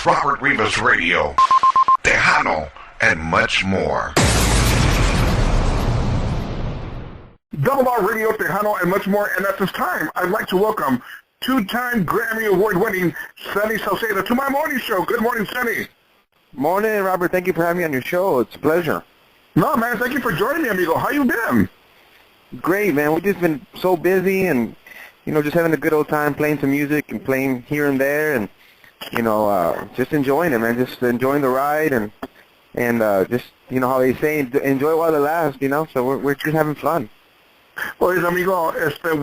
Robert Rivas Radio, Tejano, and much more. Double R Radio, Tejano, and much more. And at this time, I'd like to welcome two-time Grammy Award-winning Sonny Sauceda to my morning show. Good morning, Sonny. Morning, Robert. Thank you for having me on your show. It's a pleasure. No, man, thank you for joining me, amigo. How you been? Great, man. We've just been so busy and, just having a good old time playing some music and playing here and there and, just enjoying it, man. Just enjoying the ride and just, how they say, enjoy while it lasts, So we're just having fun. Well, amigo,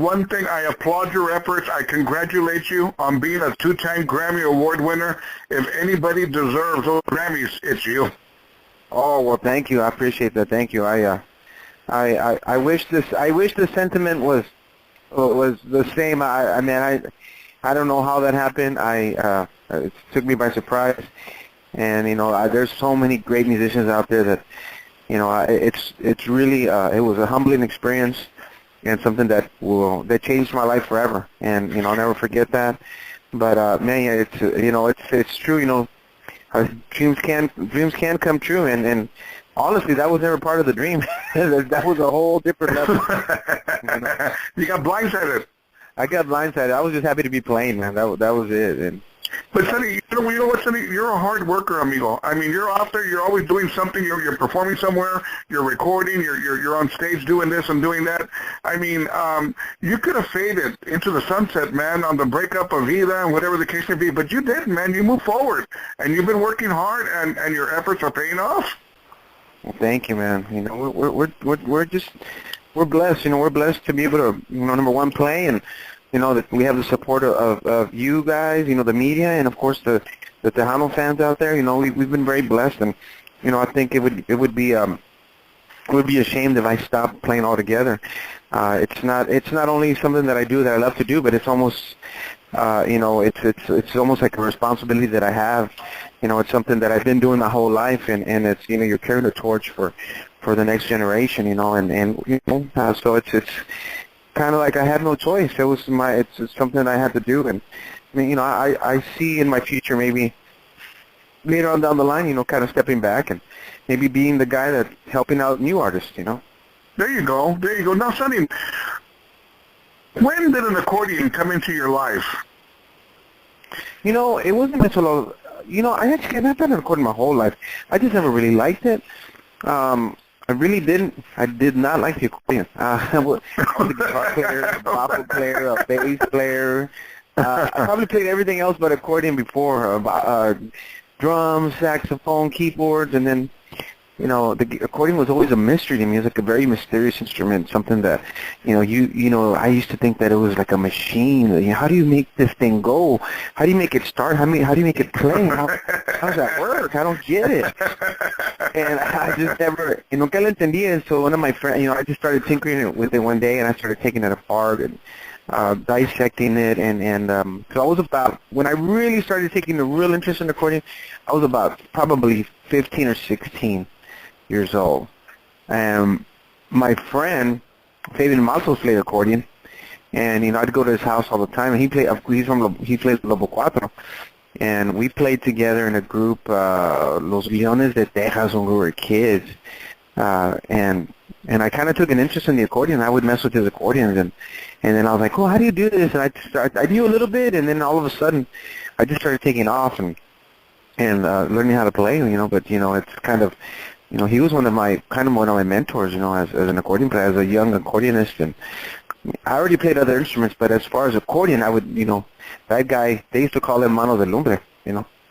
one thing, I applaud your efforts. I congratulate you on being a two-time Grammy Award winner. If anybody deserves those Grammys, it's you. Oh, well, thank you. I appreciate that. Thank you. I wish the sentiment was the same. I don't know how that happened. It took me by surprise. And, there's so many great musicians out there that, it's really, it was a humbling experience and something that changed my life forever. And, I'll never forget that. But, man, it's true, dreams can come true. And honestly, that was never part of the dream. That was a whole different level. You got blindsided. I got blindsided. I was just happy to be playing, man. That was it. And, but Sonny, you know what, Sonny? You're a hard worker, amigo. I mean, you're out there. You're always doing something. You're performing somewhere. You're recording. You're on stage doing this and doing that. I mean, you could have faded into the sunset, man, on the breakup of Vida and whatever the case may be. But you didn't, man. You moved forward, and you've been working hard, and your efforts are paying off. Well, thank you, man. We're blessed. We're blessed to be able to, number one, play and. That we have the support of you guys, the media, and of course the Tejano fans out there. We've been very blessed, and I think it would be a shame if I stopped playing altogether. It's not only something that I do that I love to do, but it's almost it's almost like a responsibility that I have. It's something that I've been doing my whole life, and it's you're carrying the torch for the next generation. So it's kind of like I had no choice. It's something I had to do, and I see in my future maybe later on down the line, kind of stepping back and maybe being the guy that's helping out new artists. There you go. Now, Sonny, when did an accordion come into your life? It wasn't until I've been an accordion my whole life. I just never really liked it. I really didn't. I did not like the accordion. I was a guitar player, a bopper player, a bass player. I probably played everything else but accordion before. Drums, saxophone, keyboards, and then, the accordion was always a mystery to me. It was like a very mysterious instrument, something that, I used to think that it was like a machine. How do you make this thing go? How do you make it start? How do you make it play? How does that work? I don't get it. And I just never, nunca lo entendía. So one of my friends, I just started tinkering with it one day, and I started taking it apart and dissecting it. And so I was about, when I really started taking a real interest in accordion, I was about probably 15 or 16 years old. And my friend, Fabian Maltos, played accordion. And, I'd go to his house all the time. And he plays Lobo Cuatro. And we played together in a group, Los Leones de Texas, when we were kids. And I kind of took an interest in the accordion. I would mess with his accordions. And then I was like, oh, how do you do this? And I knew a little bit. And then all of a sudden, I just started taking off and learning how to play, But, it's kind of, he was one of my mentors, as an accordion player, as a young accordionist. And I already played other instruments, but as far as accordion, I would, that guy, they used to call him Mano de Lumbre,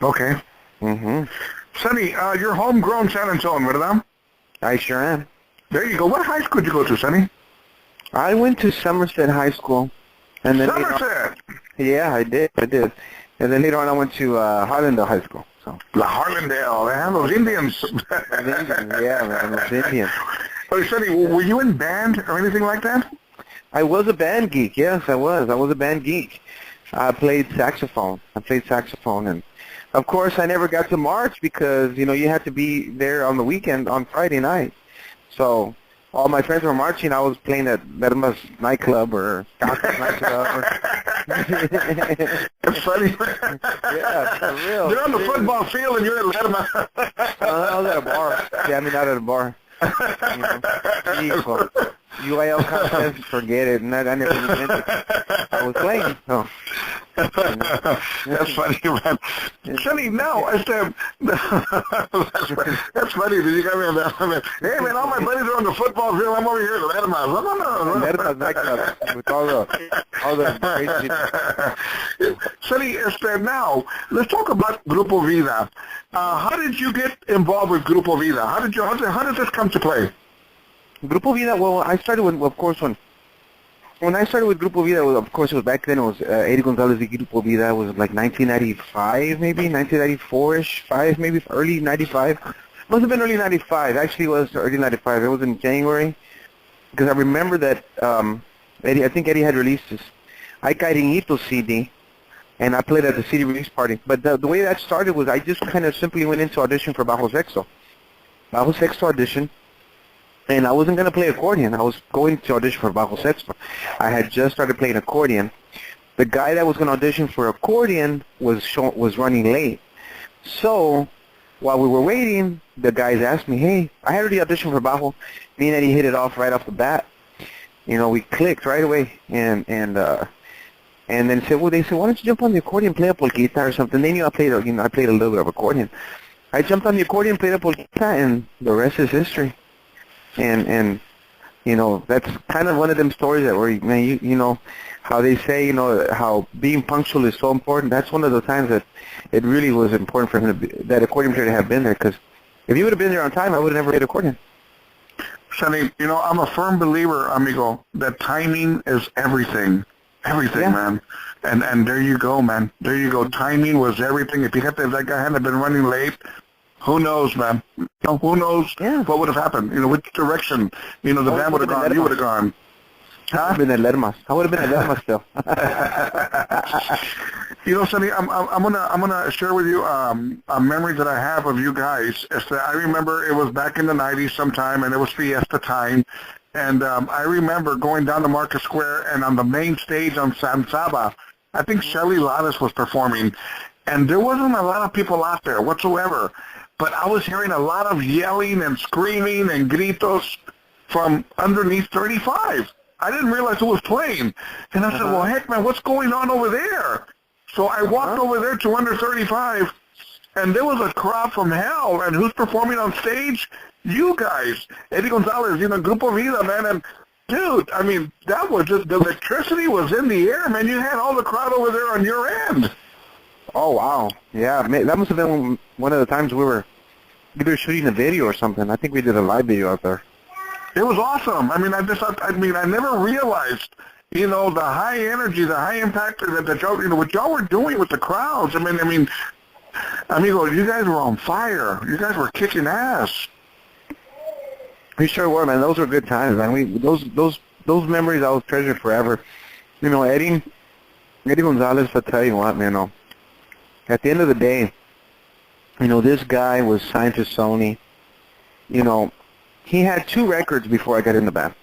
Okay. Mm-hmm. Sonny, you're homegrown San Antonio, ¿verdad? I sure am. There you go. What high school did you go to, Sonny? I went to Somerset High School. And then Somerset? Yeah, I did. And then later on, I went to Harlandale High School. So. La Harlandale, man, those Indians. Yeah, man, those Indians. Oh, Sonny, were you in band or anything like that? I was a band geek, yes, I was. I was a band geek. I played saxophone. And, of course, I never got to march because, you had to be there on the weekend on Friday night. So all my friends were marching. I was playing at Lerma's nightclub or Caca's nightclub. It's funny. Yeah, for real. They're on the football field and you're at Lerma. I was at a bar. Yeah, I mean, not at a bar. UIL contest, forget it. I never even meant it. I was playing. So. That's funny, man. Sonny, no, I said, that's funny. Did you got me on that? Hey, man, all my buddies are on the football field. I'm over here at Lerma's. Lerma's nightclub with all the crazy. Sonny, now, let's talk about Grupo Vida. How did you get involved with Grupo Vida? How did this come to play? Grupo Vida, well, I started with, of course, when I started with Grupo Vida, of course, it was back then, it was Eddie Gonzalez de Grupo Vida. It was like 1995, maybe, 1994-ish, maybe early 95. Must have been early 95. Actually, it was early 95. It was in January, because I remember that I think Eddie had released this Ay Cariñito CD, and I played at the CD release party. But the way that started was I just kind of simply went into audition for Bajo Sexto audition. And I wasn't going to play accordion. I was going to audition for Bajo Sexto. I had just started playing accordion. The guy that was going to audition for accordion was running late. So while we were waiting, the guys asked me, hey, I had already auditioned for Bajo. Me and Eddie hit it off right off the bat. You know, we clicked right away. And then they said, why don't you jump on the accordion, play a polquita or something? They knew I played a little bit of accordion. I jumped on the accordion, played a polquita, and the rest is history. And you know, that's kind of one of them stories that where, man, you know, how they say, you know, how being punctual is so important. That's one of the times that it really was important for him that accordion player to have been there, because if he would have been there on time, I would have never played accordion. Sonny, you know, I'm a firm believer, amigo, that timing is everything. Everything, yeah. Man. And there you go, man. There you go. Timing was everything. If that guy hadn't been running late, who knows, man? You know, who knows what would have happened? You know, which direction? You know, the band would have gone. You would have gone. Huh? I would have been at Lermas. I would have been at Lermas still. You know, Sonny, I'm gonna share with you a memory that I have of you guys. I remember it was back in the '90s sometime, and it was Fiesta time. And I remember going down to Market Square, and on the main stage on Sauceda, I think Shelly Ladas was performing, and there wasn't a lot of people out there whatsoever. But I was hearing a lot of yelling and screaming and gritos from underneath 35. I didn't realize who was playing. And I said, well, heck, man, what's going on over there? So I walked over there to under 35, and there was a crowd from hell. And who's performing on stage? You guys. Eddie Gonzalez, you know, Grupo Vida, man. And, dude, I mean, that was just, the electricity was in the air, man. You had all the crowd over there on your end. Oh, wow. Yeah, that must have been one of the times we were either shooting a video or something. I think we did a live video out there. It was awesome. I mean, I never realized, you know, the high energy, the high impact that y'all, you know, what y'all were doing with the crowds. I mean, amigo, you guys were on fire. You guys were kicking ass. We sure were, man. Those were good times, man. Those memories I will treasure forever. You know, Eddie Gonzalez, I'll tell you what, man. At the end of the day, you know, this guy was signed to Sony. You know, he had 2 records before I got in the band.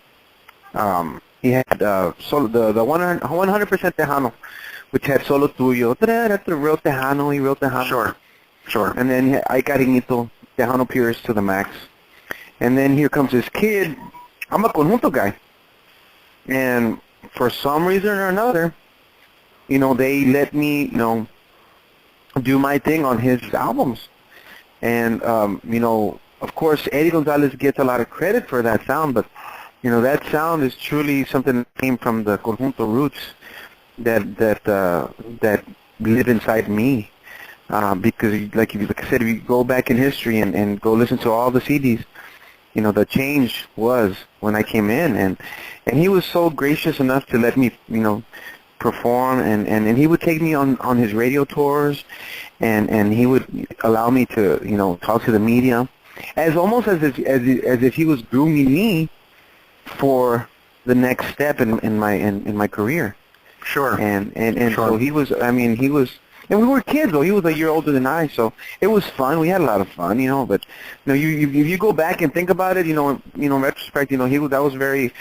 He had the 100% Tejano, which had Solo Tuyo. That's the real Tejano. He wrote Tejano. Sure. And then he had Ay Cariñito, Tejano Purist to the max. And then here comes this kid. I'm a conjunto guy. And for some reason or another, you know, they let me, you know, do my thing on his albums. And, you know, of course, Eddie Gonzalez gets a lot of credit for that sound, but, you know, that sound is truly something that came from the conjunto roots that live inside me. Because, like I said, if you go back in history and go listen to all the CDs, you know, the change was when I came in. And he was so gracious enough to let me, you know, perform, and he would take me on his radio tours, and he would allow me to, you know, talk to the media, as if he was grooming me for the next step in my career. Sure. And sure. So he was, I mean, he was, And we were kids, though. He was a year older than I, so it was fun. We had a lot of fun, But if you go back and think about it, in retrospect, that was very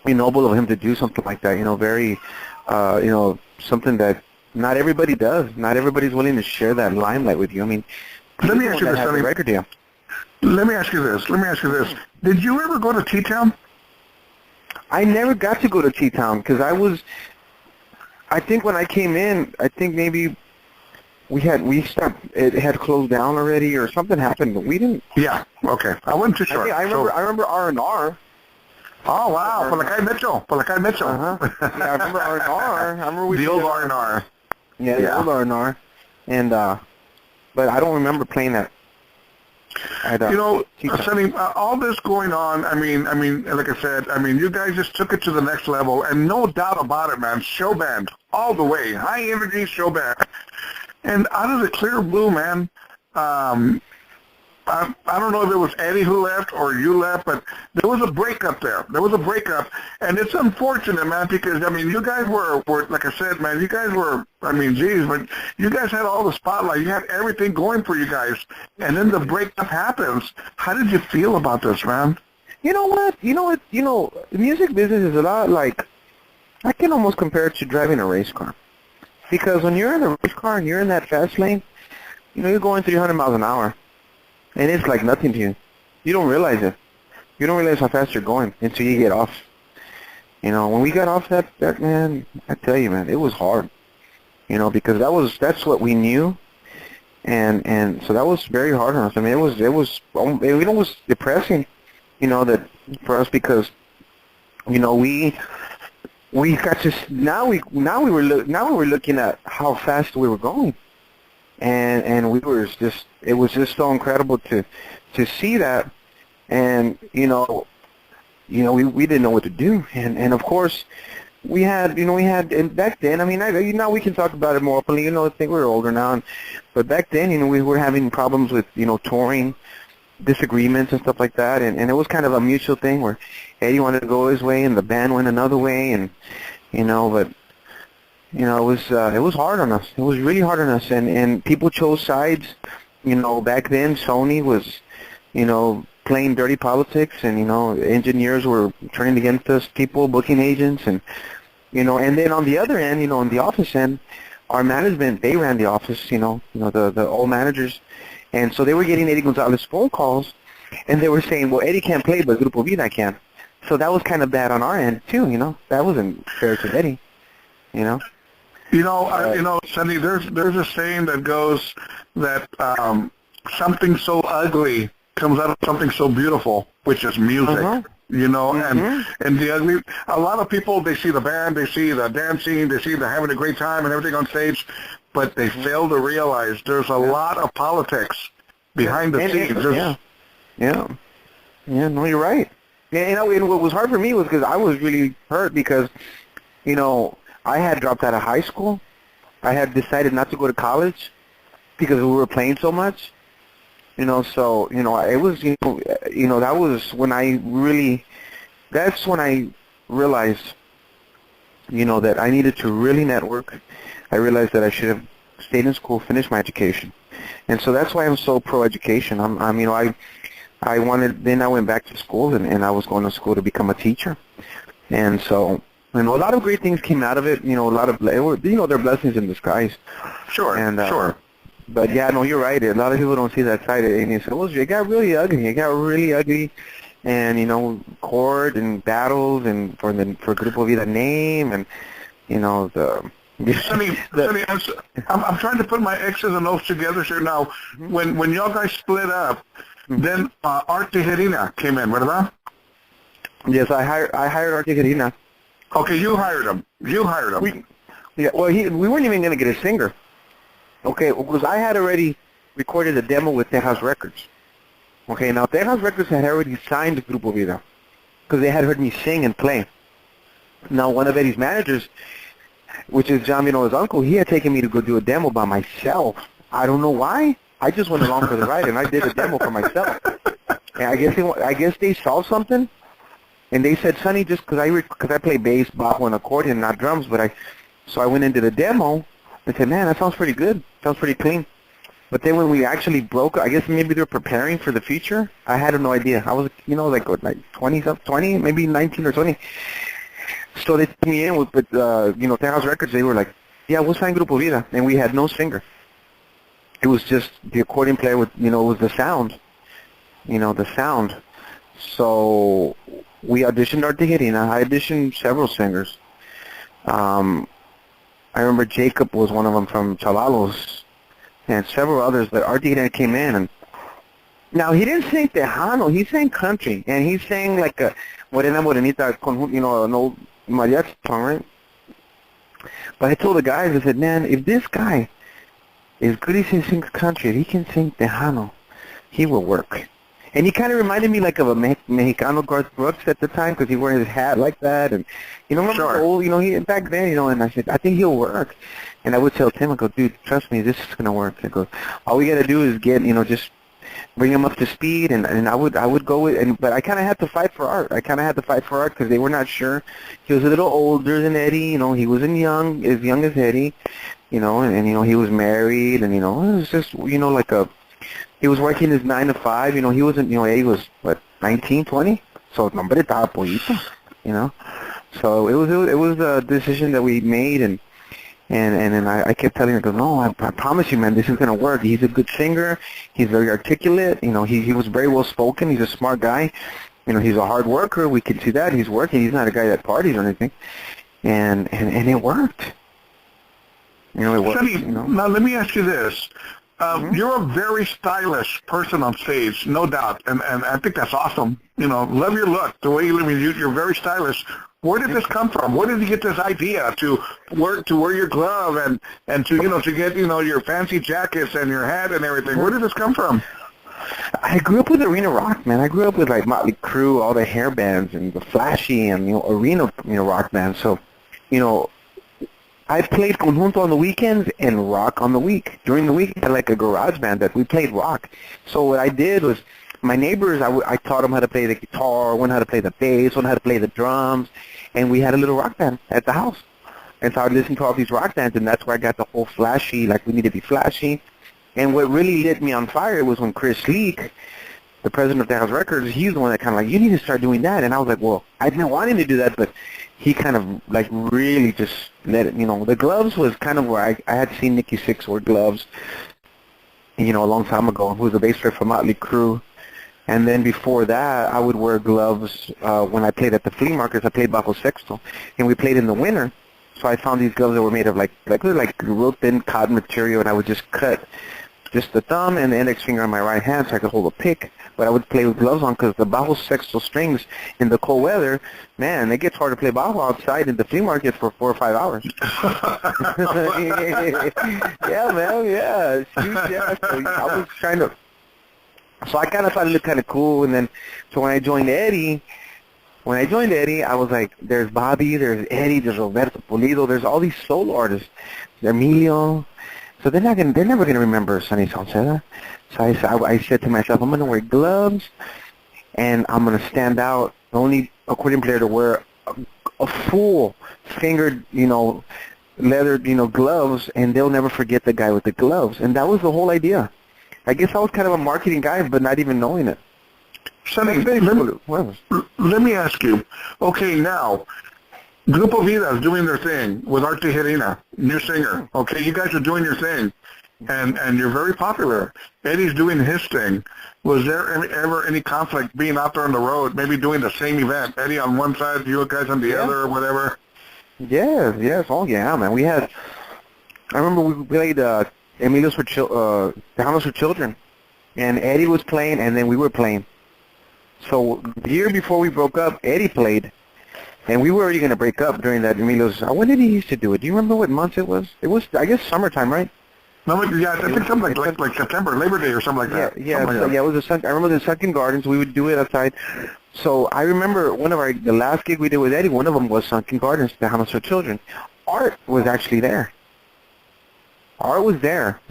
noble of him to do something like that. Very, something that not everybody does. Not everybody's willing to share that limelight with you. I mean, let me ask you this, Sonny. Record deal. Let me ask you this. Did you ever go to T-Town? I never got to go to T-Town because I think when I came in, I think maybe it had closed down already or something happened, but we didn't. Yeah, okay. I wasn't too sure. I remember R&R. Oh, wow. Por la calle Mitchell. Uh-huh. Yeah, I remember R&R. I remember the old R&R. Yeah, the old R&R. And, but I don't remember playing that. Sonny, all this going on, I mean, like I said, you guys just took it to the next level, and no doubt about it, man, show band, all the way, high energy show band. And out of the clear blue, man, I don't know if it was Eddie who left or you left, but there was a breakup there. And it's unfortunate, man, because, you guys were like I said, man, you guys were, but you guys had all the spotlight. You had everything going for you guys. And then the breakup happens. How did you feel about this, man? You know what? The music business is a lot like, I can almost compare it to driving a race car. Because when you're in a race car and you're in that fast lane, you're going 300 miles an hour. And it's like nothing to you. You don't realize it. You don't realize how fast you're going until you get off. When we got off that man, I tell you, man, it was hard. Because that's what we knew. And so that was very hard on us. I mean, it was depressing, that for us because, we got to now we were looking at how fast we were going. And we were it was just so incredible to see that, and we didn't know what to do, and of course we had and back then, now we can talk about it more openly, I think we're older now, but back then, we were having problems with touring, disagreements and stuff like that, and it was kind of a mutual thing where Eddie wanted to go his way and the band went another way, and but it was hard on us. It was really hard on us, and people chose sides. Back then Sony was, playing dirty politics, and engineers were turning against us, people, booking agents, and and then on the other end, on the office end, our management, they ran the office, the old managers, and so they were getting Eddie Gonzalez phone calls, and they were saying, well, Eddie can't play, but Grupo Vida can. So that was kind of bad on our end too. That wasn't fair to Eddie. Sonny, there's a saying that goes that something so ugly comes out of something so beautiful, which is music. Uh-huh. And the ugly. A lot of people, they see the band, they see the dancing, they see the having a great time and everything on stage, but they fail to realize there's a lot of politics behind the scenes. No, you're right. Yeah, and what was hard for me was because I was really hurt because, I had dropped out of high school. I had decided not to go to college because we were playing so much. So, it was, that was when that's when I realized, that I needed to really network. I realized that I should have stayed in school, finished my education. And so that's why I'm so pro-education. I went back to school and I was going to school to become a teacher. And so, a lot of great things came out of it. A lot of, there are blessings in disguise. Sure, sure. But yeah, no, you're right. A lot of people don't see that side. And it got really ugly. It got really ugly. And, court and battles and for Grupo Vida name and, Sonny, I'm trying to put my X's and O's together here now. When y'all guys split up, then Art Tijerina came in, ¿verdad? Yes, I hired Art Tijerina. Okay, you hired him. We weren't even going to get a singer. Okay, because I had already recorded a demo with Texas Records. Okay, now Texas Records had already signed Grupo Vida because they had heard me sing and play. Now, one of Eddie's managers, which is John his uncle, he had taken me to go do a demo by myself. I don't know why. I just went along for the ride, and I did a demo for myself. And I guess they saw something. And they said, Sonny, just because I play bass, bajo, and accordion, not drums, so I went into the demo, They said, man, that sounds pretty good. Sounds pretty clean. But then when we actually broke, I guess maybe they were preparing for the future. I had no idea. I was, like 20, maybe 19 or 20. So they took me in with Tejas Records. They were like, yeah, we'll sign Grupo Vida. And we had no singer. It was just the accordion player with, it was the sound. The sound. So we auditioned Arte Gerina. I auditioned several singers. I remember Jacob was one of them from Chavalos, and several others. But Arte Gerina came in, and now he didn't sing Tejano. He sang country, and he sang like a Morena Morenita, an old mariachi song, right? But I told the guys, I said, man, if this guy is good as he sings country, if he can sing Tejano, he will work. And he kind of reminded me like of a Mexicano Garth Brooks at the time, because he wore his hat like that, and remember Sure. the old, he back then, and I said, I think he'll work. And I would tell Tim, I go, dude, trust me, this is gonna work. I go, all we gotta do is get, just bring him up to speed, and I would go with, but I kind of had to fight for Art. Because they were not sure. He was a little older than Eddie, he wasn't as young as Eddie, and he was married, and it was just, like he was working his 9 to 5, he wasn't, Eddie was, 19, 20? So, hombre, estaba pollito, So it was a decision that we made, and I kept telling her, no, I promise you, man, this is going to work. He's a good singer. He's very articulate. He was very well spoken. He's a smart guy. He's a hard worker. We can see that. He's working. He's not a guy that parties or anything. And it worked. It worked. Sonny, now let me ask you this. You're a very stylish person on stage, no doubt, and I think that's awesome. Love your look, the way you live. You're very stylish. Where did this come from? Where did you get this idea to wear your glove and to get your fancy jackets and your hat and everything? Where did this come from? I grew up with arena rock, man. I grew up with like Motley Crue, all the hair bands and the flashy and arena rock bands. So, I played conjunto on the weekends and rock on the week. During the week, I had like a garage band that we played rock. So what I did was, my neighbors, I taught them how to play the guitar, one how to play the bass, one how to play the drums, and we had a little rock band at the house. And so I would listen to all these rock bands, and that's where I got the whole flashy, like we need to be flashy. And what really lit me on fire was when Chris Leak, the president of Rivas Records, he's the one that kind of like, you need to start doing that. And I was like, well, I've been wanting to do that, but he kind of like really just let it, the gloves was kind of where I had seen Nikki Sixx wear gloves, a long time ago, who was a bass player for Motley Crue. And then before that, I would wear gloves when I played at the flea markets. I played Bajo Sexto, and we played in the winter. So I found these gloves that were made of like real thin cotton material, and I would just cut just the thumb and the index finger on my right hand so I could hold a pick. But I would play with gloves on because the Bajo Sexto strings in the cold weather, man, it gets hard to play Bajo outside in the flea market for 4 or 5 hours. Yeah, man, yeah. Shoot, yeah. So I was trying to... So I kind of thought it looked kind of cool, and then, so when I joined Eddie, I was like, there's Bobby, there's Eddie, there's Roberto Pulido, there's all these solo artists, Emilio, so they're never gonna remember Sonny Sauceda. So I said to myself, I'm gonna wear gloves, and I'm gonna stand out, the only accordion player to wear a full fingered, leather, gloves, and they'll never forget the guy with the gloves, and that was the whole idea. I guess I was kind of a marketing guy, but not even knowing it. Sonny, let me ask you. Okay, now, Grupo Vida is doing their thing with Arte Gerina, new singer. Okay, you guys are doing your thing, and you're very popular. Eddie's doing his thing. Was there ever any conflict being out there on the road, maybe doing the same event? Eddie on one side, you guys on the other, or whatever? Yes. Oh, yeah, man. I remember we played... Emilio's for Tejanos for Children, and Eddie was playing, and then we were playing. So the year before we broke up, Eddie played, and we were already going to break up during that. Emilio's. When did he used to do it? Do you remember what month it was? It was, I guess, summertime, right? No, yeah, I think something like September, Labor Day, or something like that. Yeah. It was I remember the Sunken Gardens. We would do it outside. So I remember the last gig we did with Eddie. One of them was Sunken Gardens, Tejanos for Children. Art was actually there. Art was there.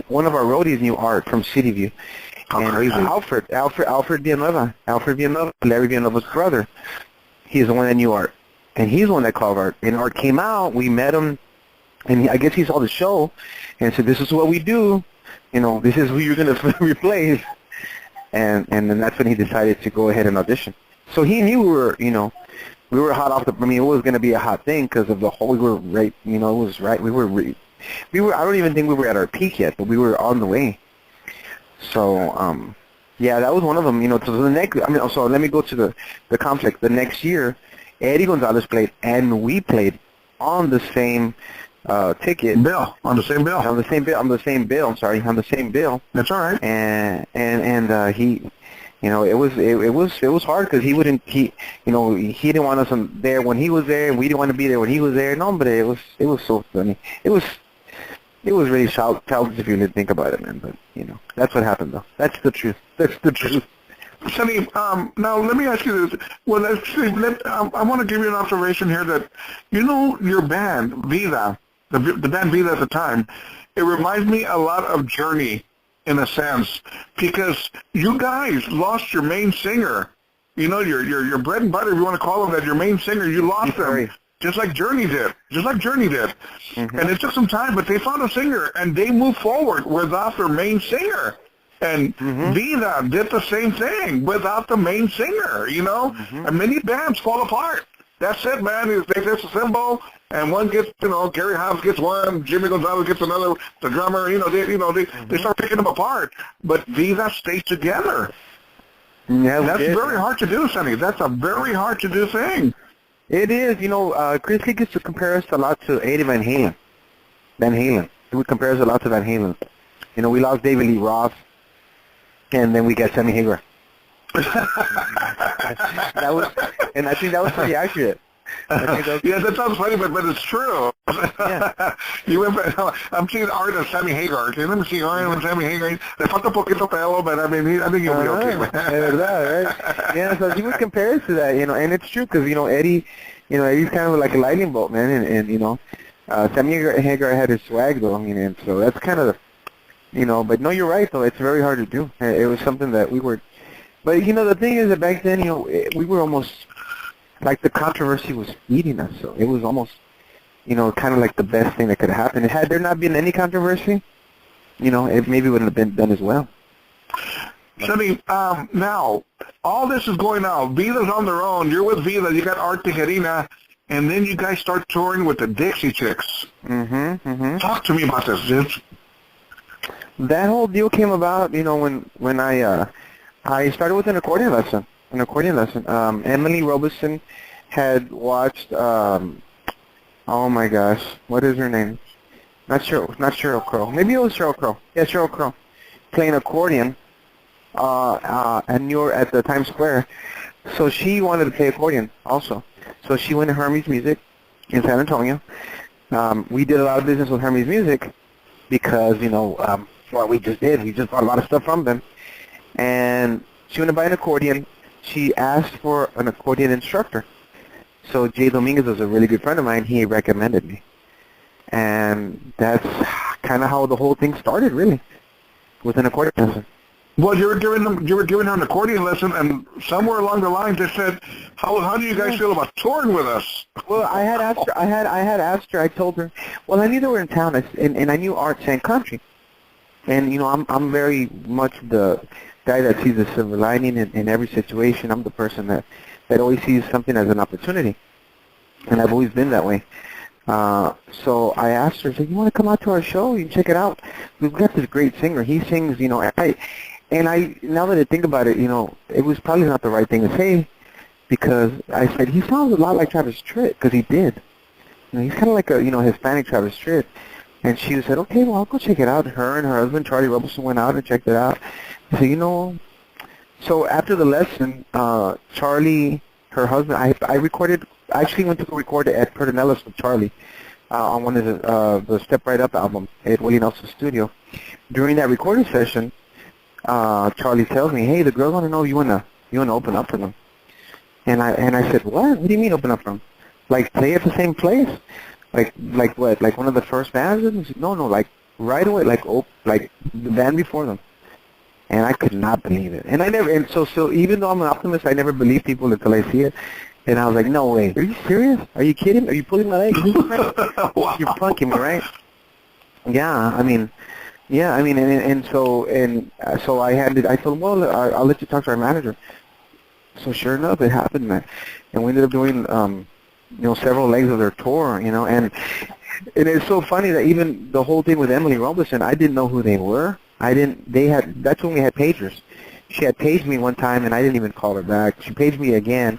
One of our roadies knew Art from City View, and he was Alfred Villanueva. Alfred Villanueva, Larry Villanueva's brother. He's the one that knew Art, and he's the one that called Art. And Art came out. We met him And I guess he saw the show and said, "This is what we do. This is who you're going to replace." And then that's when he decided to go ahead and audition. So he knew we were hot off the. I mean, it was going to be a hot thing because of the whole. We were right. It was right. We were. I don't even think we were at our peak yet, but we were on the way. So, yeah, that was one of them. So the next. So let me go to the conflict. The next year, Eddie Gonzalez played, and we played on the same ticket. Bill, on the same bill. On the same bill. On the same bill. I'm sorry, on the same bill. That's all right. And he, it was hard because he didn't want us there when he was there, and we didn't want to be there when he was there. No, but it was so funny. It was really childish if you didn't think about it, man. But that's what happened, though. That's the truth. That's the truth. Sonny, now let me ask you this. Well, I want to give you an observation here that, your band, Vida, the band Vida at the time, it reminds me a lot of Journey in a sense, because you guys lost your main singer. Your bread and butter, if you want to call him that, your main singer, you lost them. Just like Journey did. Mm-hmm. And it took some time, but they found a singer, and they moved forward without their main singer. And Vida did the same thing without the main singer, Mm-hmm. And many bands fall apart. That's it, man. They disassemble, and one gets, Gary Hobbs gets one, Jimmy Gonzalez gets another, the drummer, they start picking them apart. But Vida stays together. Yeah, that's very hard to do, Sonny. That's a very hard to do thing. It is. Chris Lee used to compare us a lot to Eddie Van Halen. He would compare us a lot to Van Halen. We lost David Lee Roth, and then we got Sammy Hagar. And I think that was pretty accurate. Yeah, that sounds funny, but it's true. Yeah. I'm seeing art of Sammy Hagar. Let me see art of Sammy Hagar. Le falta poquito pelo, but I think he'll be okay. Verdad, right? Yeah, so he would compare us to that, and it's true because Eddie, Eddie's kind of like a lightning bolt, man, and Sammy Hagar had his swag though, and so that's kind of, but no, you're right though. It's very hard to do. It was something that we were. But, the thing is that back then, we were almost, like the controversy was eating us. So it was almost, kind of like the best thing that could happen. Had there not been any controversy, it maybe wouldn't have been done as well. Sonny, now, all this is going on. Vida's on their own. You're with Vida. You got Art Tijerina. And then you guys start touring with the Dixie Chicks. Mm-hmm. Talk to me about this, dude. That whole deal came about, when I started with an accordion lesson. Emily Robeson had watched, oh my gosh, what is her name? Not Sheryl Crow. Maybe it was Sheryl Crow. Yeah, Sheryl Crow. Playing accordion at the Times Square. So she wanted to play accordion also. So she went to Hermes Music in San Antonio. We did a lot of business with Hermes Music because, what we just did. We just bought a lot of stuff from them. And she went to buy an accordion. She asked for an accordion instructor. So Jay Dominguez was a really good friend of mine. He recommended me. And that's kind of how the whole thing started, really, with an accordion lesson. Well, you were giving her an accordion lesson, and somewhere along the lines they said, "How do you guys feel about touring with us?" Well, I had asked her. I told her, well, I knew they were in town, and I knew Art sang country, and I'm very much the guy that sees the silver lining in every situation. I'm the person that always sees something as an opportunity, and I've always been that way. So I asked her, I said, "You want to come out to our show? You can check it out. We've got this great singer. He sings, And now that I think about it, it was probably not the right thing to say, because I said, he sounds a lot like Travis Tritt, because he did. He's kind of like a, Hispanic Travis Tritt. And she said, okay, well, I'll go check it out. Her and her husband, Charlie Robertson, went out and checked it out. I said, so after the lesson, Charlie, her husband, I actually went to go record it at Perales with Charlie on one of the Step Right Up album at Willie Nelson's studio. During that recording session, Charlie tells me, hey, the girls want to know you wanna open up for them. And I said, what? What do you mean open up for them? Like play at the same place? Like what? Like one of the first bands? And he said, no, like right away, like the band before them. And I could not believe it. And so even though I'm an optimist, I never believe people until I see it. And I was like, no way. Are you serious? Are you kidding? Are you pulling my leg? Wow. You're punking me, right? Yeah, I mean, so I told him, well, I'll let you talk to our manager. So sure enough, it happened, man. And we ended up doing, several legs of their tour, and it's so funny that even the whole thing with Emily Robeson, I didn't know who they were. That's when we had pagers. She had paged me one time, and I didn't even call her back. She paged me again,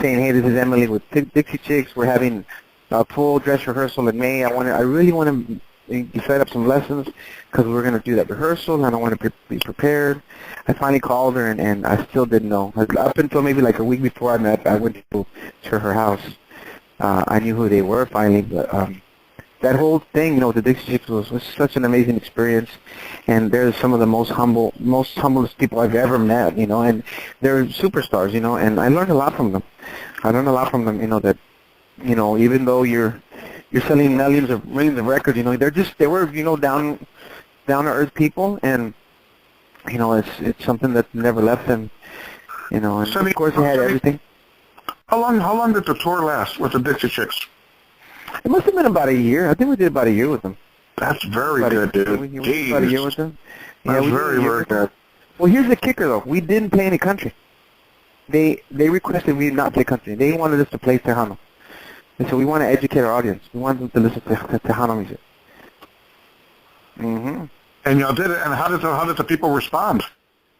saying, hey, this is Emily with Dixie Chicks. We're having a full dress rehearsal in May. I really want to set up some lessons because we're going to do that rehearsal, and I want to be prepared. I finally called her, and I still didn't know. Up until maybe like a week before I went to her house. I knew who they were finally, but that whole thing, the Dixie Chicks was such an amazing experience, and they're some of the most humblest people I've ever met, and they're superstars, and I learned a lot from them. That, even though you're selling millions of records, they were, down to earth people, and, it's something that never left them, and Sonny, of course they had everything. How long did the tour last with the Dixie Chicks? It must have been about a year. I think we did about a year with them. That's very good, dude. We did about a year with them. That's very, very good. Well, here's the kicker, though. We didn't play any country. They requested we not play country. They wanted us to play Tejano. And so we want to educate our audience. We want them to listen to Tejano music. Mm-hmm. And y'all did it. And how did the people respond?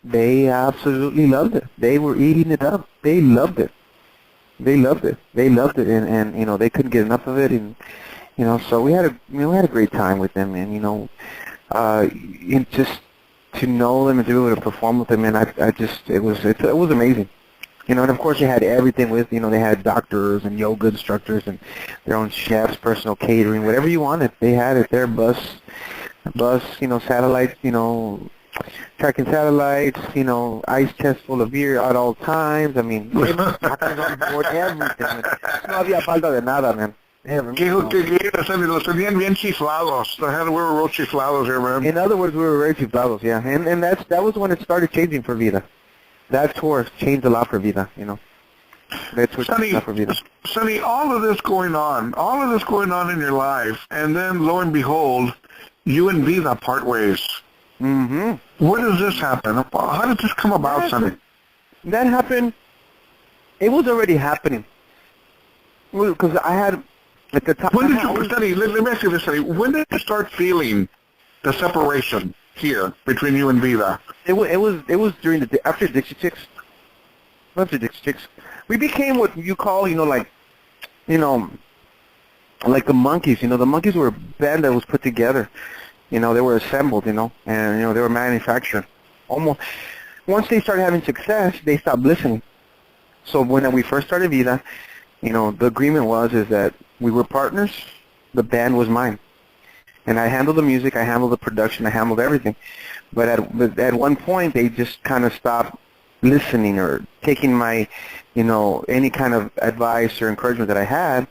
They absolutely loved it. They were eating it up. They loved it. And they couldn't get enough of it, and so we had a great time with them, and just to know them and to be able to perform with them, and it was amazing, and of course they had everything with, they had doctors and yoga instructors and their own chefs, personal catering, whatever you wanted, they had it there, bus, satellites, tracking satellites, ice chest full of beer at all times. I mean, doctors on board, everything. No había falta de nada, man. Los tenían bien chiflados. We were real chiflados here, man. In other words, we were very chiflados, yeah. And that was when it started changing for Vida. That tour changed a lot for Vida, That's what changed a lot for Vida. Sonny, all of this going on in your life, and then lo and behold, you and Vida part ways. Mm-hmm. Where does this happen? How did this come about, Sonny? That happened. It was already happening. Because I had at the time. When did you, Sonny? Let me ask you this, Sonny. When did you start feeling the separation here between you and Vida? It was during after Dixie Chicks. After Dixie Chicks, we became what you call like the Monkees. The Monkees were a band that was put together. They were assembled, and, they were manufactured. Almost, once they started having success, they stopped listening. So when we first started Vida, the agreement is that we were partners, the band was mine. And I handled the music, I handled the production, I handled everything. But at one point, they just kind of stopped listening or taking my, any kind of advice or encouragement that I had.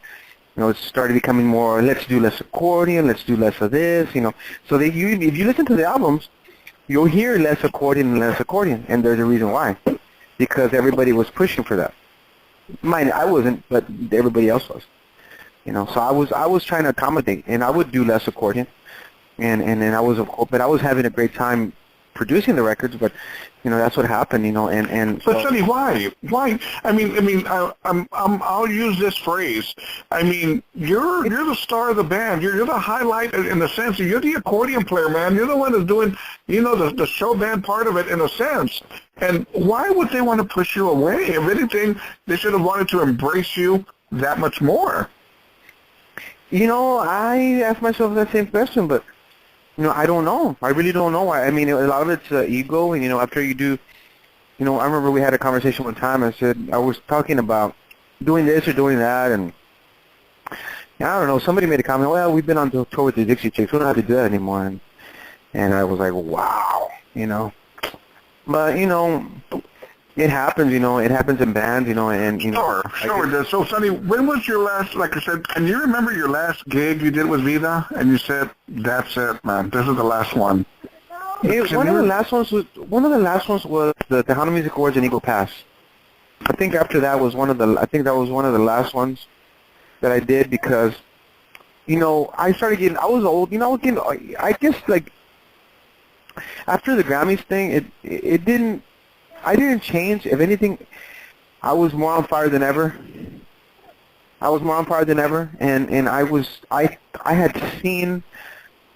It started becoming more, let's do less accordion, let's do less of this, So if you listen to the albums, you'll hear less accordion, and there's a reason why. Because everybody was pushing for that. I wasn't, but everybody else was. So I was trying to accommodate, and I would do less accordion, and then I was having a great time producing the records, but that's what happened, and. But Sonny, why? I mean, I'll use this phrase. I mean, you're the star of the band. You're the highlight in the sense that you're the accordion player, man. You're the one that's doing, the show band part of it in a sense. And why would they want to push you away? If anything, they should have wanted to embrace you that much more. I asked myself that same question, but. I don't know. I really don't know. I mean, a lot of it's ego, and, after you do, I remember we had a conversation one time. I was talking about doing this or doing that, and I don't know, somebody made a comment, well, we've been on tour with the Dixie Chicks. We don't have to do that anymore. And I was like, wow, But, it happens, it happens in bands, and, Sure it does. So, Sonny, when was your last, like I said, can you remember your last gig you did with Vida? And you said, that's it, man. This is the last one. One of the last ones was the Tejano Music Awards in Eagle Pass. I think after that was one of the last ones that I did because, I started getting, I was old, I guess like after the Grammys thing, I didn't change. If anything, I was more on fire than ever. And I had seen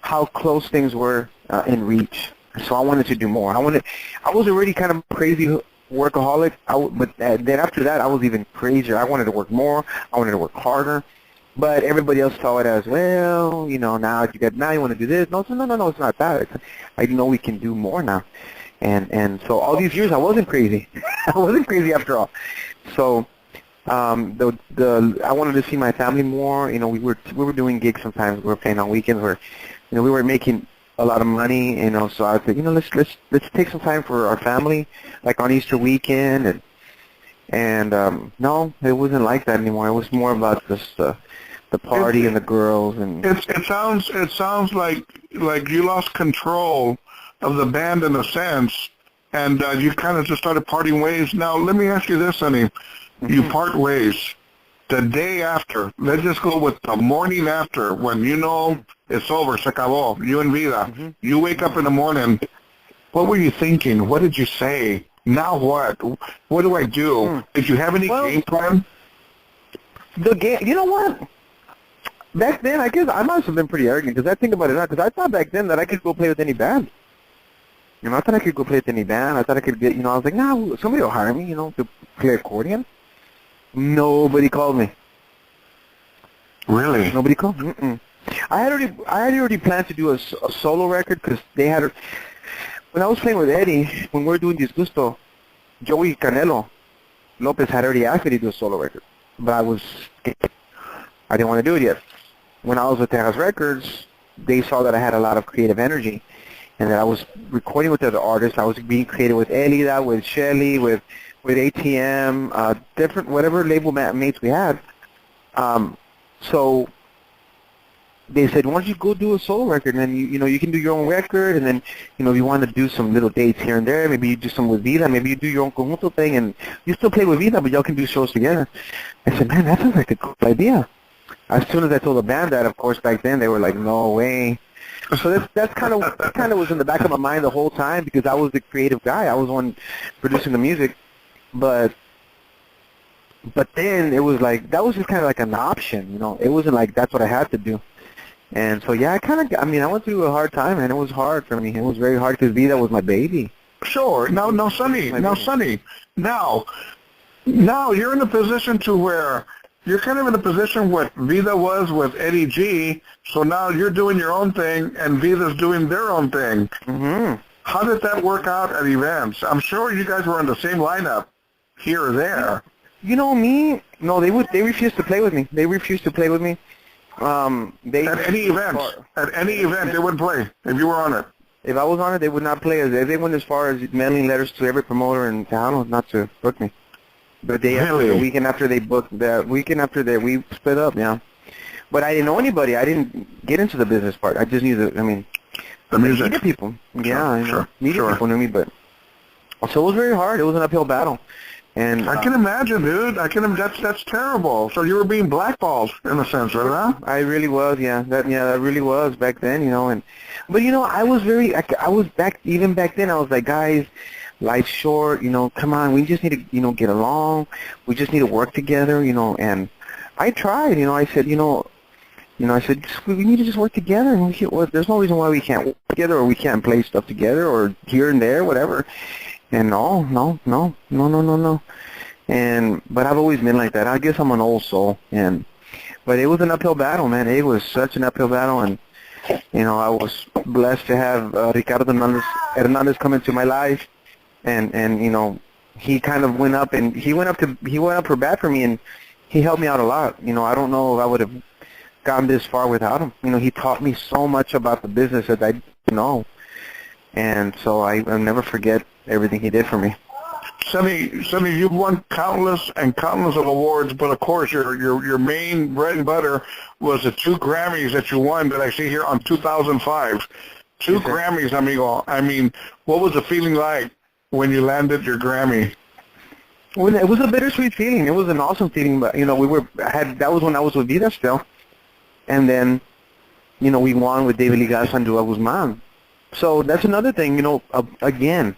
how close things were in reach. So I wanted to do more. I was already kind of crazy workaholic, but then after that, I was even crazier. I wanted to work more. I wanted to work harder. But everybody else saw it as, well, now you want to do this. No, it's not that. I know we can do more now. And so all these years, I wasn't crazy. I wasn't crazy after all. So I wanted to see my family more. We were doing gigs sometimes. We were playing on weekends where, we were making a lot of money. So I said, let's take some time for our family, like on Easter weekend. And no, it wasn't like that anymore. It was more about just the party and the girls. And it sounds like you lost control of the band in a sense, and you kind of just started parting ways. Now, let me ask you this, honey. Mm-hmm. You part ways the day after. Let's just go with the morning after, when it's over, se acabó, you and Vida. Mm-hmm. You wake up in the morning. What were you thinking? What did you say? Now what? What do I do? Did you have any game plan? The game, you know what? Back then, I guess I must have been pretty arrogant, because I think about it now, because I thought back then that I could go play with any band. I thought I could go play with any band. I thought I could get, I was like, nah, somebody will hire me, to play accordion. Nobody called me. Really? Nobody called me. Mm-mm. I had already planned to do a solo record, because they had, when I was playing with Eddie, when we were doing Disgusto, Joey Canelo Lopez had already asked me to do a solo record, but I didn't want to do it yet. When I was with Texas Records, they saw that I had a lot of creative energy, and that I was recording with other artists. I was being creative with Elida, with Shelly, with ATM, different, whatever label mates we had. So they said, why don't you go do a solo record, and then you can do your own record, and then if you want to do some little dates here and there, maybe you do some with Vida, maybe you do your own conjunto thing, and you still play with Vida, but y'all can do shows together. I said, man, that sounds like a good idea. As soon as I told the band that, of course, back then they were like, no way. So that kind of was in the back of my mind the whole time, because I was the creative guy. I was the one producing the music, but then it was like, that was just kind of like an option, It wasn't like that's what I had to do. And so, yeah, I went through a hard time, and it was hard for me. It was very hard, because Vida was my baby. Sure. Now, Sonny, now you're in a position to where you're kind of in a position what Vida was with Eddie G, so now you're doing your own thing, and Vida's doing their own thing. Mm-hmm. How did that work out at events? I'm sure you guys were in the same lineup here or there. Me? No, they refused to play with me. They refused to play with me. At any event, they wouldn't play if you were on it. If I was on it, they would not play. They went as far as mailing letters to every promoter in town not to book me. The day after, the weekend after they booked, we split up, yeah. But I didn't know anybody. I didn't get into the business part. I just knew the music. Media people. Yeah, sure. Media people knew me, but so it was very hard. It was an uphill battle. And I can imagine, dude. That's terrible. So you were being blackballed in a sense, right? I really was, yeah. That really was back then, But I was even back then. I was like, guys, life's short, come on. We just need to, get along. We just need to work together, And I tried, I said, I said we need to just work together. And there's no reason why we can't work together, or we can't play stuff together, or here and there, whatever. And no. But I've always been like that. I guess I'm an old soul. But it was an uphill battle, man. It was such an uphill battle. And, I was blessed to have Ricardo Hernandez come into my life. And he kind of went up for bat for me, and he helped me out a lot. I don't know if I would have gotten this far without him. He taught me so much about the business that I didn't know. And so I'll never forget everything he did for me. Sonny, you've won countless of awards, but of course your main bread and butter was the 2 Grammys that you won that I see here on 2005. 2 Grammys, amigo. I mean, what was the feeling like when you landed your Grammy? Well, it was a bittersweet feeling. It was an awesome feeling, but that was when I was with Vida still, and then we won with David Ligas and Joel Guzman. So that's another thing. Again,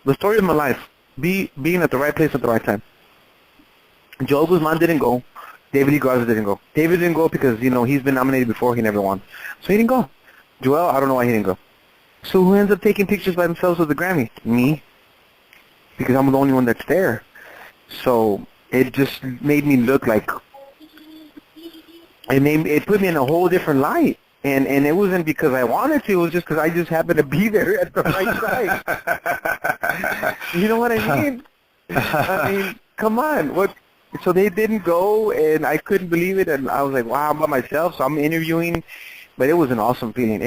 the story of my life, being at the right place at the right time. Joel Guzman didn't go. David Ligas didn't go. David didn't go because he's been nominated before. He never won, so he didn't go. Joel, I don't know why he didn't go. So who ends up taking pictures by themselves with the Grammy? Me, because I'm the only one that's there. So it just made me look like it put me in a whole different light, and it wasn't because I wanted to. It was just because I just happened to be there at the right time. You know what I mean? I mean, come on, what? So they didn't go, and I couldn't believe it, and I was like, wow, I'm by myself. So I'm interviewing, but it was an awesome feeling.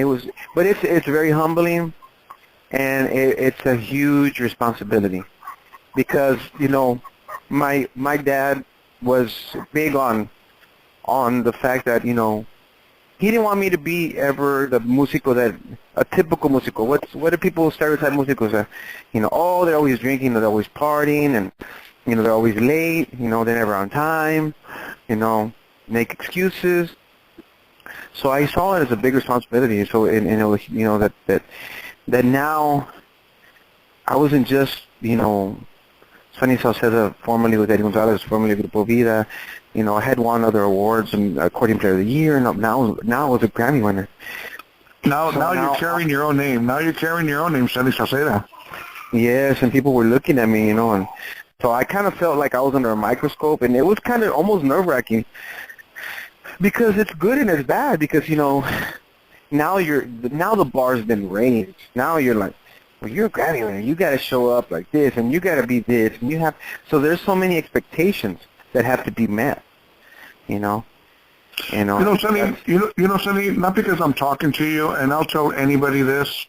But it's very humbling, and it's a huge responsibility because my dad was big on the fact that he didn't want me to be ever the musico a typical musico. What do people stereotype musicos as? They're always drinking, they're always partying, and they're always late. They're never on time. Make excuses. So I saw it as a big responsibility. So and it was that now I wasn't just Sonny Sauceda, formerly with Eddie Gonzalez, formerly with Grupo Vida. I had won other awards and Accordion Player of the Year, and now I was a Grammy winner. Now you're carrying your own name. Now you're carrying your own name, Sonny Sauceda. Yes, and people were looking at me, and so I kind of felt like I was under a microscope, and it was kind of almost nerve-wracking because it's good and it's bad because now the bar's been raised. Now you're like, well, you're a Grammy winner. You got to show up like this, and you got to be this, and so there's so many expectations that have to be met. Sonny. Sonny. Not because I'm talking to you, and I'll tell anybody this.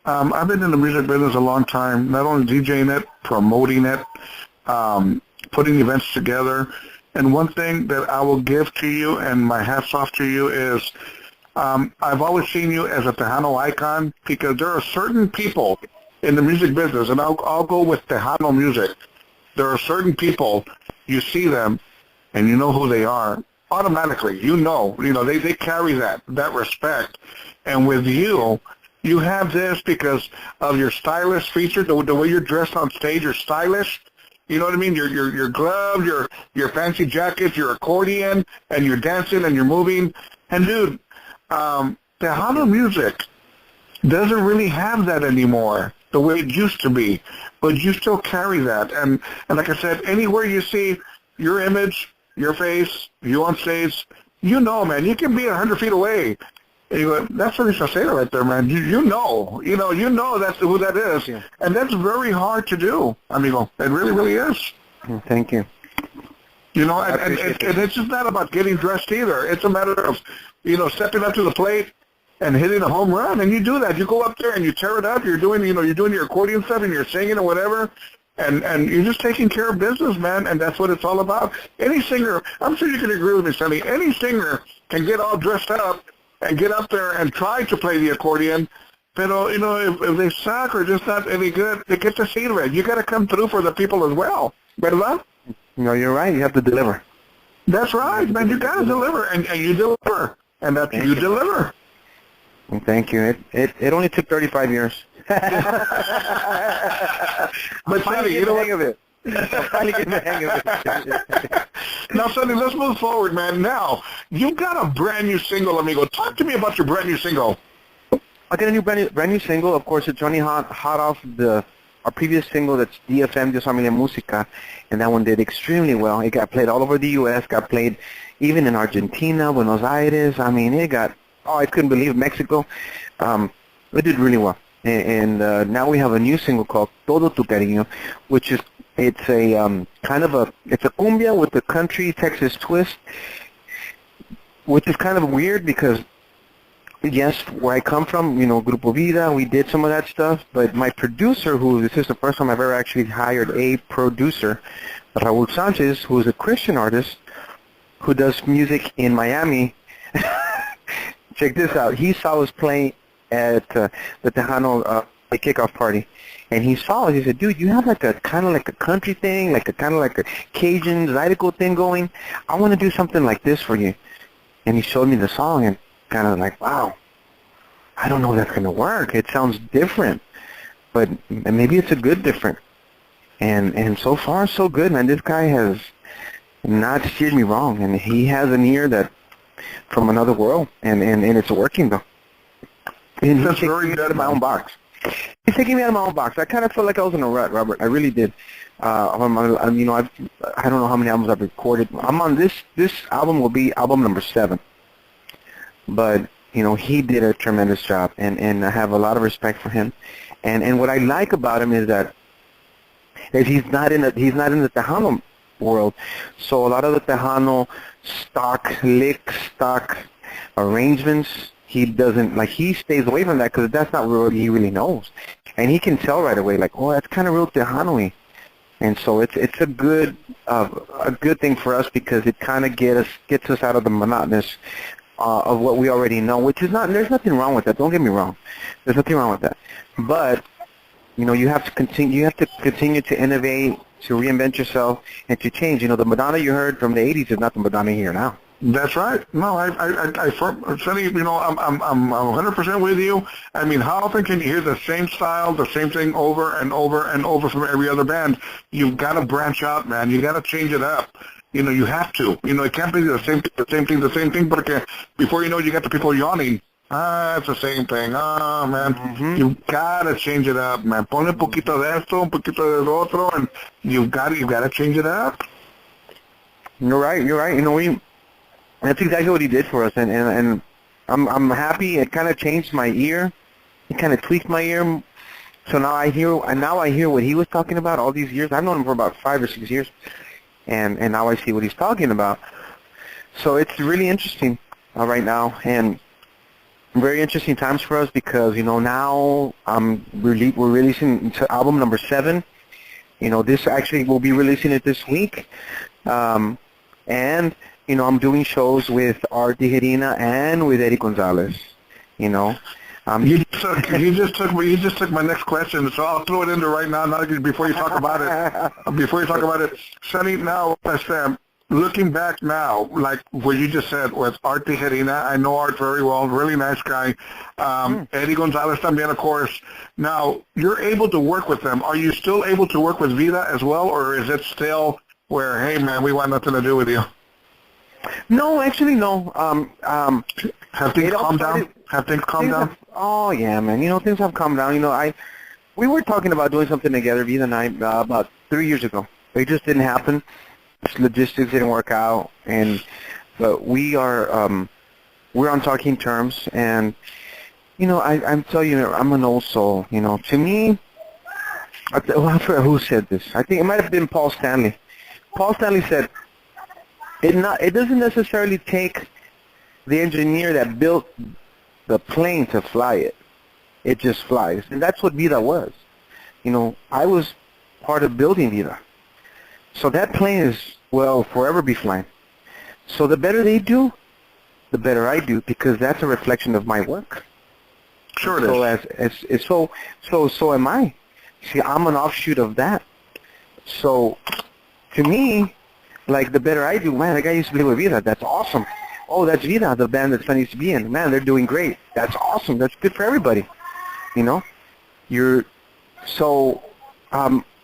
I've been in the music business a long time. Not only DJing it, promoting it, putting events together. And one thing that I will give to you, and my hats off to you, is I've always seen you as a Tejano icon because there are certain people in the music business, and I'll go with Tejano music. There are certain people, you see them, and you know who they are. Automatically, they carry that respect. And with you, you have this because of your stylish feature, the way you're dressed on stage, you're stylish. You know what I mean? Your glove, your fancy jacket, your accordion, and you're dancing and you're moving. And dude, Tejano music doesn't really have that anymore, the way it used to be. But you still carry that. And like I said, anywhere you see your image, your face, you on stage, man, you can be 100 feet away. And you go, that's what I say right there, man. You know that's who that is. Yeah. And that's very hard to do, amigo. It really, really is. Thank you. And it's just not about getting dressed either. It's a matter of, stepping up to the plate and hitting a home run. And you do that. You go up there and you tear it up. You're doing, you're doing your accordion stuff and you're singing or whatever. And you're just taking care of business, man. And that's what it's all about. Any singer, I'm sure you can agree with me, Sonny, any singer can get all dressed up and get up there and try to play the accordion. Pero, if they suck or just not any good, they get to see it. You got to come through for the people as well. ¿Verdad? No, you're right. You have to deliver. That's right, man. You got to deliver, and you deliver. And that's you deliver. Thank you. It only took 35 years. But Sonny, you know what? Hang of it. I'm finally getting the hang of it. Now, Sonny, let's move forward, man. Now, you got a brand new single, amigo. Talk to me about your brand new single. I got a brand new single. Of course, it's running hot off our previous single. That's DFM, Dios Familia Música, and that one did extremely well. It got played all over the U.S. Got played even in Argentina, Buenos Aires. I mean, I couldn't believe Mexico. It did really well. And now we have a new single called Todo Tu Cariño, which is it's a it's a cumbia with a country Texas twist, which is kind of weird because yes, where I come from, Grupo Vida, we did some of that stuff, but my producer, this is the first time I've ever actually hired a producer, Raul Sanchez, who is a Christian artist who does music in Miami. Check this out. He saw us playing at the Tejano a kickoff party, and he saw it. He said, "Dude, you have like a kind of like a country thing, like a kind of like a Cajun Zydeco thing going. I want to do something like this for you." And he showed me the song, and kind of like, wow, I don't know if that's gonna work. It sounds different, but maybe it's a good different. And so far so good, man. This guy has not steered me wrong, and he has an ear that from another world, and it's working though. And he's taking me out of my own box. He's taking me out of my own box. I kind of felt like I was in a rut, Robert. I really did. I don't know how many albums I've recorded. I'm on this album will be album number 7. But he did a tremendous job, and I have a lot of respect for him. And what I like about him is that he's not in the Tejano world. So a lot of the Tejano stock licks, stock arrangements, he doesn't, like, he stays away from that because that's not what he really knows. And he can tell right away, like, oh, that's kind of real Tejano-y. And so it's a good thing for us because it kind of gets us out of the monotonous of what we already know, which is not, there's nothing wrong with that. Don't get me wrong. There's nothing wrong with that. But, you have to continue to innovate, to reinvent yourself, and to change. The Madonna you heard from the 80s is not the Madonna here now. That's right. No, Sonny, I'm 100% with you. I mean, how often can you hear the same style, the same thing over and over and over from every other band? You've got to branch out, man. You got to change it up. You have to. It can't be the same thing. But before you know it, you got the people yawning. It's the same thing. Oh, man. Mm-hmm. You've got to change it up, man. Ponle un poquito de esto, un poquito de otro, and you've got to change it up. You're right. That's exactly what he did for us, and I'm happy. It kind of changed my ear. It kind of tweaked my ear. So now I hear what he was talking about all these years. I've known him for about 5 or 6 years, and now I see what he's talking about. So it's really interesting right now, and very interesting times for us because now we're releasing album number 7. This actually we'll be releasing it this week, and I'm doing shows with Art Tijerina and with Eddie Gonzalez. You just took my next question, so I'll throw it in there right now. Before you talk about it, Sonny. Now, looking back now, like what you just said with Art Tijerina, I know Art very well, really nice guy. Eddie Gonzalez también, of course. Now, you're able to work with them. Are you still able to work with Vida as well, or is it still where, hey, man, we want nothing to do with you? No, actually, no. Have things calmed down? Oh, yeah, man. Things have calmed down. We were talking about doing something together, Vida and I, about 3 years ago. It just didn't happen. Logistics didn't work out, but we're on talking terms, and I'm telling you, I'm an old soul. To me, I forgot who said this. I think it might have been Paul Stanley. Paul Stanley said, It doesn't necessarily take the engineer that built the plane to fly it. It just flies. And that's what Vida was. I was part of building Vida. So that plane will forever be flying. So the better they do, the better I do, because that's a reflection of my work. Sure it is. So am I. See, I'm an offshoot of that. So to me, like, the better I do, man, that guy used to play with Vida. That's awesome. Oh, that's Vida, the band that Sonny used to be in. Man, they're doing great. That's awesome. That's good for everybody.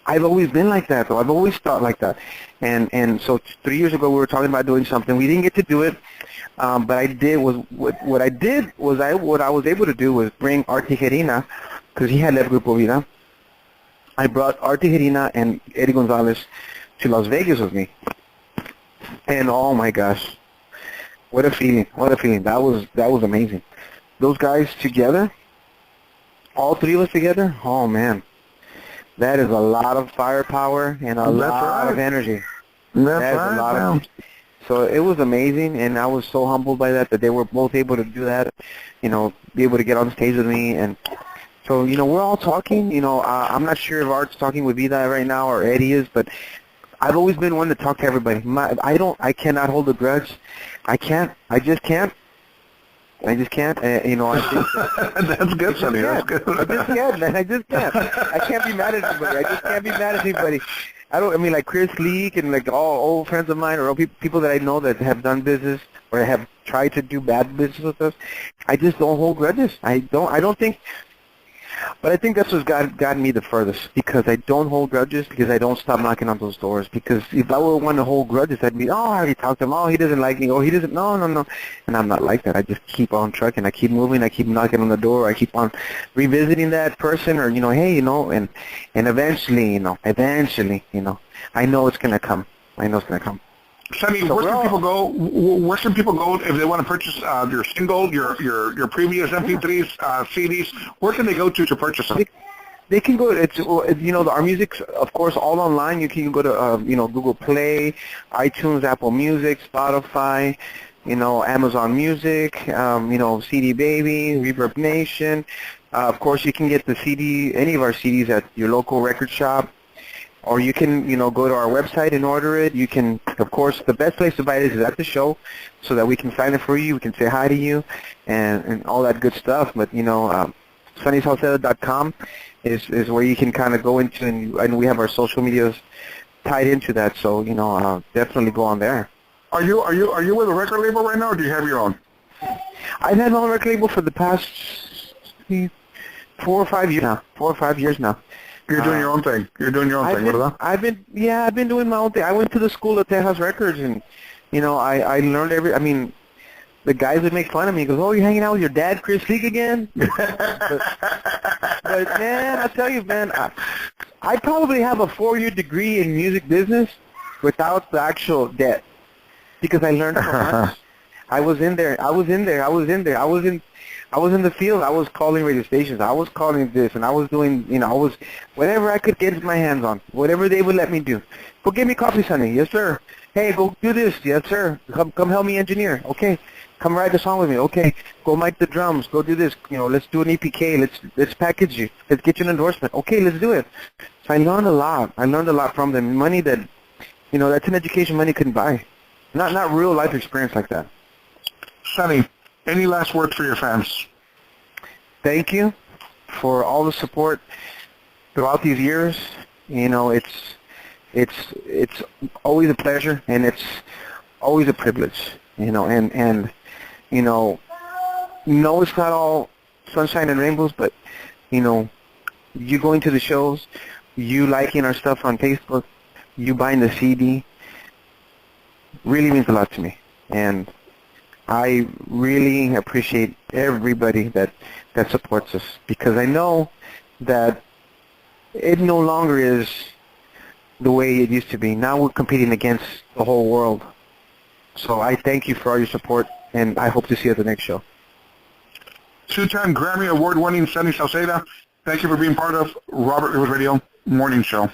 I've always been like that, though. I've always thought like that. And so 3 years ago, we were talking about doing something. We didn't get to do it, but what I was able to do was bring Art Tijerina, because he had left Grupo Vida. I brought Art Tijerina and Eddie Gonzalez to Las Vegas with me. And oh my gosh, what a feeling! That was amazing. Those guys together, all 3 of us together. Oh man, that is a lot of firepower and a lot of energy. That's right. So it was amazing, and I was so humbled by that they were both able to do that. Be able to get on stage with me, and so we're all talking. I'm not sure if Art's talking with Vida right now or Eddie is, but I've always been one to talk to everybody. I cannot hold a grudge. I just can't. I just can't. You know, I think that's good, Sonny. That's good. I just can't, man. I just can't. I can't be mad at anybody. I just can't be mad at anybody. I mean, like Chris Leak and like all old friends of mine or all people that I know that have done business or have tried to do bad business with us. I just don't hold grudges. I don't think. But I think that's what's gotten me the furthest, because I don't hold grudges, because I don't stop knocking on those doors. Because if I were one to hold grudges, I'd be, I already talked to him, he doesn't like me, he doesn't, no. And I'm not like that. I just keep on trucking. I keep moving. I keep knocking on the door. I keep on revisiting that person, or, hey, and eventually, I know it's going to come. I know it's going to come. Sonny, where should people go? Where should people go if they want to purchase your single, your previous MP3s, CDs? Where can they go to purchase them? They can go. It's our music's of course all online. You can go to Google Play, iTunes, Apple Music, Spotify, Amazon Music, CD Baby, Reverb Nation. Of course, you can get the CD, any of our CDs at your local record shop. Or you can, go to our website and order it. You can, of course, the best place to buy it is at the show, so that we can sign it for you. We can say hi to you, and all that good stuff. But SonnySauceda.com is where you can kind of go into, and we have our social medias tied into that. So definitely go on there. Are you with a record label right now, or do you have your own? I've had my own record label for the past 4 or 5 years now. 4 or 5 years now. You're doing your own thing. You're doing your own thing, ¿verdad? I've been doing my own thing. I went to the school at Texas Records, and I learned the guys would make fun of me. He goes, "Oh, you're hanging out with your dad, Chris Leak, again?" but man, I tell you, man, I probably have a 4-year degree in music business without the actual debt, because I learned so much. I was in the field. I was calling radio stations. I was calling this, and I was doing, whatever I could get my hands on, whatever they would let me do. Go get me coffee, Sonny. Yes, sir. Hey, go do this. Yes, sir. Come help me engineer. Okay. Come write the song with me. Okay. Go mic the drums. Go do this. Let's do an EPK. Let's package you. Let's get you an endorsement. Okay, let's do it. So I learned a lot. I learned a lot from them. Money that, that's an education money couldn't buy. Not real life experience like that. Sonny, any last words for your fans? Thank you for all the support throughout these years. It's always a pleasure, and it's always a privilege. No, it's not all sunshine and rainbows, but you going to the shows, you liking our stuff on Facebook, you buying the CD, really means a lot to me, and I really appreciate everybody that supports us, because I know that it no longer is the way it used to be. Now we're competing against the whole world. So I thank you for all your support, and I hope to see you at the next show. 2-time Grammy Award-winning Sonny Sauceda, thank you for being part of Robert Rivas Radio Morning Show.